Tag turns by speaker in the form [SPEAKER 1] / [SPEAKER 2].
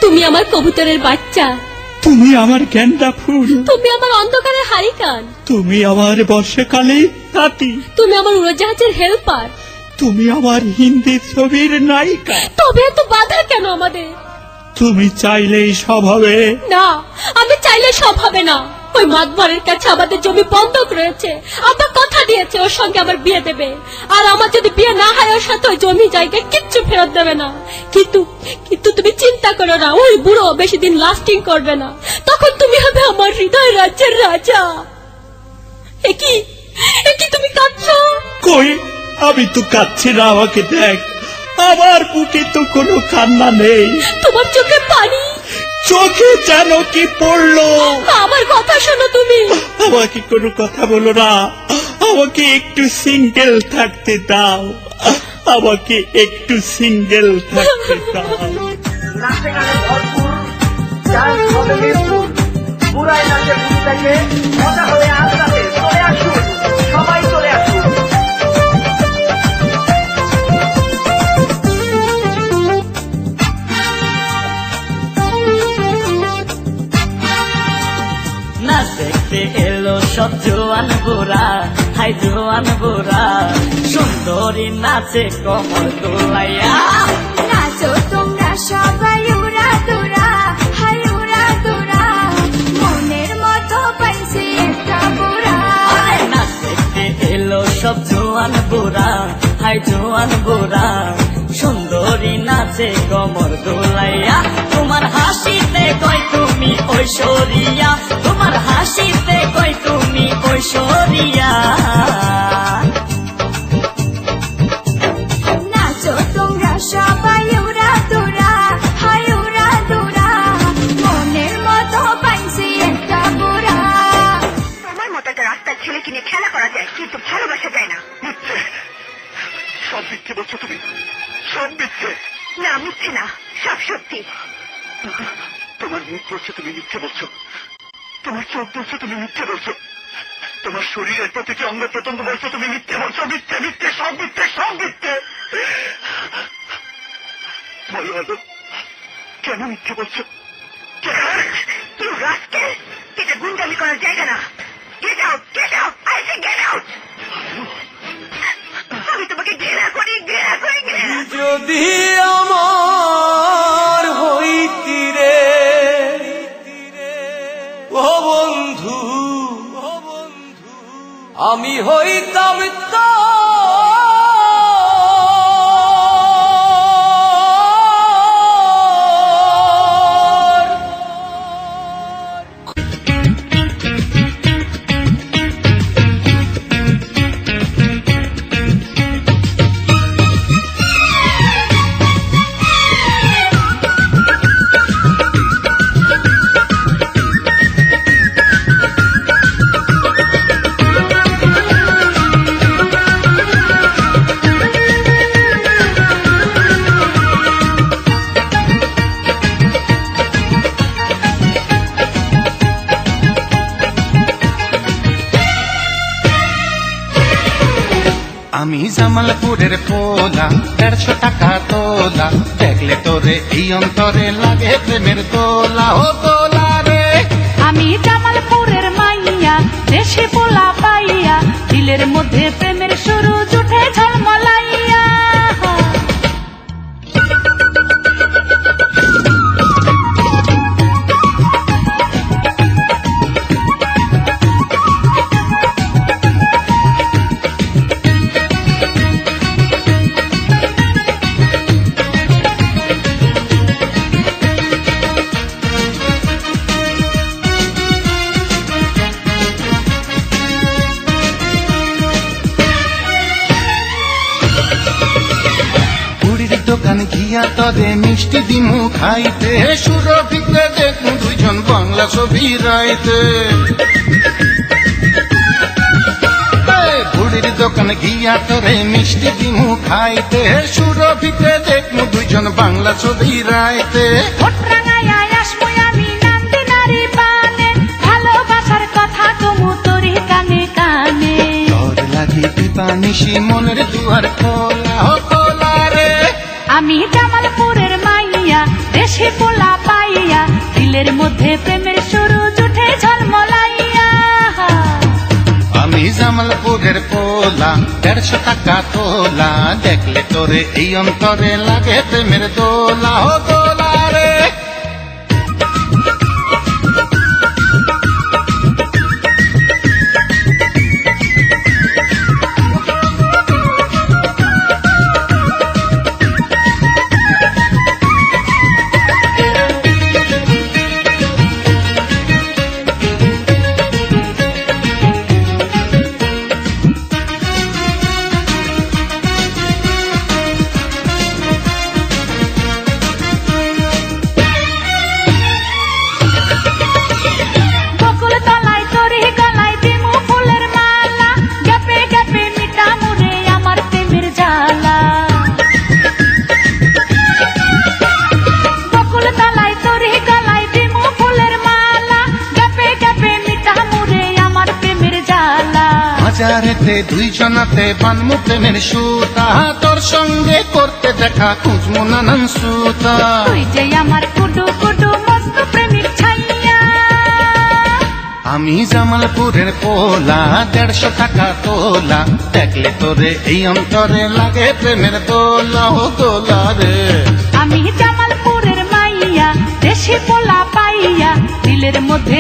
[SPEAKER 1] তুমি আমার কবুতরের বাচ্চা,
[SPEAKER 2] তুমি আমার গেন্দা ফুল,
[SPEAKER 1] তুমি আমার অন্ধকারের হারিকান,
[SPEAKER 2] তুমি আমার বর্ষাকালে তাঁতি,
[SPEAKER 1] তুমি আমার উড়োজাহাজের হেল্পার,
[SPEAKER 2] তুমি আমার হিন্দি ছবির নায়িকা।
[SPEAKER 1] তবে এত বাধা কেন আমাদের?
[SPEAKER 2] তুমি চাইলেই সব হবে
[SPEAKER 1] না, আমি চাইলে সব হবে না। ওই মাতবরের কাছে আমাদের জমি বন্ধক রয়েছে, আব্বা কথা দিয়েছে ওর সঙ্গে আমার বিয়ে দেবে, আর আমার যদি বিয়ে না হয় ওর সাথে ওই জমি জায়গা কিচ্ছু ফেরত দেবে না। কিন্তু তুমি চিন্তা করো না, ওই বুড়ো বেশি দিন লাস্টিং করবে না, তখন তুমি হবে আমার হৃদয় রাজ্যের রাজা। একি তুমি কাঁদছো?
[SPEAKER 2] কই, আমি তো কাঁদছি না, আমাকে দেখ, আমার বুকে তো কোনো কান্না নেই।
[SPEAKER 1] তোমার চোখে পানি,
[SPEAKER 2] চোখে যেন কি পড়লো।
[SPEAKER 1] আমার কথা শোনো তুমি।
[SPEAKER 2] আমাকে কোনো কথা বলো না, আমাকে একটু সিঙ্গেল থাকতে দাও, আমাকে একটু সিঙ্গেল থাকতে দাও।
[SPEAKER 3] নাচে গানে ভরপুর, ডান্স হবে মিরপুর, পুরাই নাচে থেকে মজা হয়ে আসতে চলে আসুন, সবাই চলে আসুন।
[SPEAKER 4] নাচ দেখতে এলো সব জোয়ান বোরা, হাই জোয়ান বোরা, সুন্দরী নাচে কমর দোলাইয়া।
[SPEAKER 5] নাচো তোমরা সবাই উড়া দুরা, হাই উড়া দুরা, মনের মতো পাইছি একটা বুড়া।
[SPEAKER 4] নাচ দেখতে এলো সব জোয়ান বোরা, হাই জোয়ান বোরা, সুন্দরী নাচে কমর দোলাইয়া। তোমার হাসিতে কই তুমি ঐশ্বরিয়া, তোমার হাসিতে কই তুমি ঐশ্বরিয়া।
[SPEAKER 5] নাচো তোমরা সবাই উড়া দুরা, হাই উড়া দুরা, মনের মতো পাইছি একটা বুড়া।
[SPEAKER 6] তোমার মতো একটা রাস্তার ছেলে কিনে খেলা করা যায়, কিন্তু ভালোবাসা যায় না।
[SPEAKER 2] সব মিথ্যে বলছো তুমি, সব মিথ্যে।
[SPEAKER 6] না, মিথ্যে না, সব সত্যি।
[SPEAKER 2] তোমার মুখ বলছে তুমি মিথ্যে বলছো, তোমার চোখ বলছে তুমি মিথ্যে বলছো, তোমার শরীরের প্রতিটি অঙ্গ প্রত্যঙ্গ বলছো তুমি মিথ্যে বলছো। মিথ্যে মিথ্যে, সব মিথ্যে, সব মিথ্যে। বলো আলো, কেন মিথ্যে বলছো?
[SPEAKER 6] তুই রাস্কেল, এটা গুন্ডামি করার জায়গা না। Get out, get out, I say get out. আমি তোমাকে ঘৃণা করি, ঘৃণা করি, ঘৃণা।
[SPEAKER 4] যদি আমার হইতি রে ও বন্ধু, আমি হইতাম তো
[SPEAKER 7] আমি জামালপুরের পোলা, 150 টাকা তোলা, দেখলে তোরে এই অন্তরে লাগে প্রেমের তোলা। ও তোলা রে,
[SPEAKER 8] আমি জামালপুরের মাইয়া, দেশে পোলা পাইয়া, দিলের মধ্যে প্রেমের শুরু জুটে ঝলমলাইয়া।
[SPEAKER 7] দোকান গিয়া তরে মিষ্টি দিমু খাইতে, সুরভিতে দেখু দুইজন বাংলা ছবি রাইতে। বুড়ির দোকান গিয়া তরে মিষ্টি দিমু খাইতে, সুরভিতে দেখু দুইজন বাংলা ছবি রাইতে।
[SPEAKER 8] আমি নামতে নারী পানে, ভালোবাসার কথা কমু তোরে কানে কানে।
[SPEAKER 7] তোর লাগি দিবানিশি মনের দুয়ার খোলা। ও খোলা রে,
[SPEAKER 8] আমি জামালপুরের মাইয়া, দেশে পোলা দিলের মধ্যে প্রেমের সুরজ উঠে ঝলমলাইয়া।
[SPEAKER 7] আমি জামালপুরের পোলা 150 টাকা তোলা দেখলে তোরে এই অন্তরে লাগে প্রেমের দোলা ও দোলা রে।
[SPEAKER 8] বকুল তলায় তোরে গলায় দিমু ফুলের মালা, গ্যাপে গ্যাপে মিটামু রে আমার প্রেমের জ্বালা। বকুল তলায় তোরে গলায় দিমু ফুলের মালা, গ্যাপে গ্যাপে মিটামু রে আমার প্রেমের জ্বালা।
[SPEAKER 7] বাজারেতে দুইজনাতে বানমু প্রেমের সুতা তোর সঙ্গে করতে দেখা খুঁজমু নানান সুতা।
[SPEAKER 8] তুই যে আমার কুডু কুডু মস্ত প্রেমিক ছাইয়া।
[SPEAKER 7] আমি জামালপুরের পোলা 150 টাকা তোলা দেখলে তোরে এই অন্তরে লাগে প্রেমের দোলা ও দোলা রে।
[SPEAKER 8] আমি জামালপুরের মাইয়া দেশি পোলা পাইয়া দিলের মধ্যে